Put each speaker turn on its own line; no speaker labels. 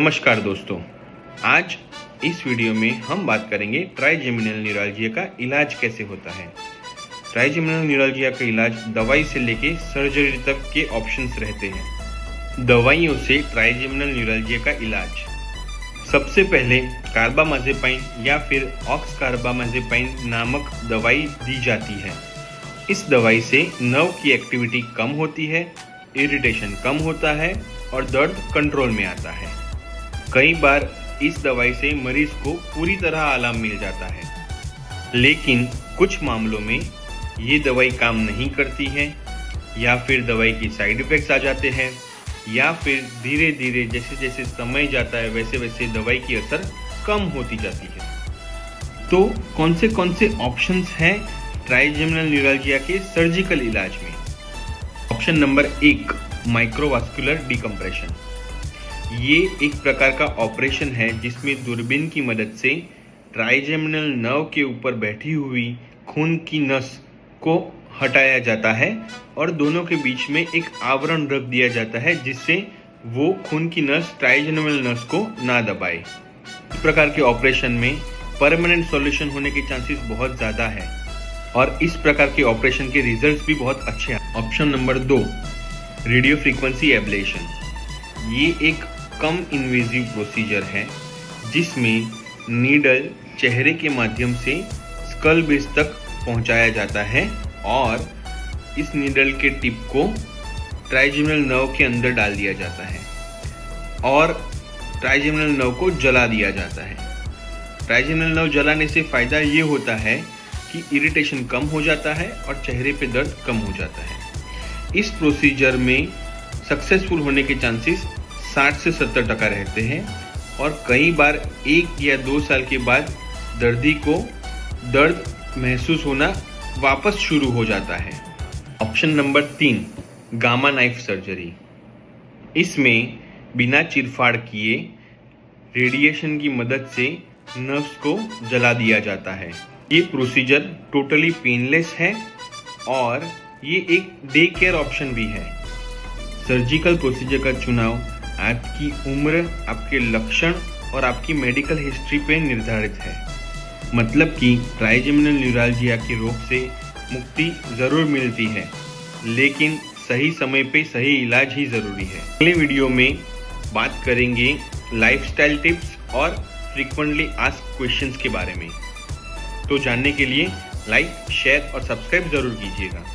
नमस्कार दोस्तों, आज इस वीडियो में हम बात करेंगे ट्राइजेमिनल न्यूरैल्जिया का इलाज कैसे होता है। ट्राइजेमिनल न्यूरैल्जिया का इलाज दवाई से लेके सर्जरी तक के ऑप्शंस रहते हैं। दवाइयों से ट्राइजेमिनल न्यूरैल्जिया का इलाज, सबसे पहले कार्बामाजेपाइन या फिर ऑक्सकार्बामाजेपाइन नामक दवाई दी जाती है। इस दवाई से नर्व की एक्टिविटी कम होती है, इरिटेशन कम होता है और दर्द कंट्रोल में आता है। कई बार इस दवाई से मरीज को पूरी तरह आराम मिल जाता है, लेकिन कुछ मामलों में ये दवाई काम नहीं करती है या फिर दवाई की साइड इफ़ेक्ट्स आ जाते हैं या फिर धीरे धीरे जैसे जैसे समय जाता है वैसे वैसे दवाई की असर कम होती जाती है। तो कौन से ऑप्शंस हैं ट्राइजेमिनल न्यूरैल्जिया के सर्जिकल इलाज में। Option number 1, microvascular decompression. ये एक प्रकार का ऑपरेशन है जिसमें दूरबीन की मदद से ट्राइजेमिनल नर्व के ऊपर बैठी हुई खून की नस को हटाया जाता है और दोनों के बीच में एक आवरण रख दिया जाता है जिससे वो खून की नस ट्राइजेमिनल नस को ना दबाए। इस प्रकार के ऑपरेशन में परमानेंट सॉल्यूशन होने के चांसेस बहुत ज़्यादा है और इस प्रकार के ऑपरेशन के रिजल्ट्स भी बहुत अच्छे हैं। Option number 2, radio frequency ablation. ये एक कम इन्वेजिव प्रोसीजर है जिसमें नीडल चेहरे के माध्यम से स्कल बेस तक पहुंचाया जाता है और इस नीडल के टिप को ट्राइजेमिनल नर्व के अंदर डाल दिया जाता है और ट्राइजेमिनल नर्व को जला दिया जाता है। ट्राइजेमिनल नर्व जलाने से फ़ायदा ये होता है कि इरिटेशन कम हो जाता है और चेहरे पे दर्द कम हो जाता है। इस प्रोसीजर में सक्सेसफुल होने के चांसेस 60 से 70% रहते हैं और कई बार 1 या 2 साल के बाद दर्दी को दर्द महसूस होना वापस शुरू हो जाता है। Option number 3, gamma knife surgery. इसमें बिना चीरफाड़ किए रेडिएशन की मदद से नर्व्स को जला दिया जाता है। ये प्रोसीजर टोटली पेनलेस है और ये एक डे केयर ऑप्शन भी है। सर्जिकल प्रोसीजर का चुनाव आपकी उम्र, आपके लक्षण और आपकी मेडिकल हिस्ट्री पे निर्धारित है। मतलब कि ट्राइजेमिनल न्यूरैल्जिया के रोग से मुक्ति ज़रूर मिलती है, लेकिन सही समय पे सही इलाज ही ज़रूरी है। अगले वीडियो में बात करेंगे लाइफस्टाइल टिप्स और फ्रीक्वेंटली आस्क्ड क्वेश्चंस के बारे में। तो जानने के लिए लाइक, शेयर और सब्सक्राइब ज़रूर कीजिएगा।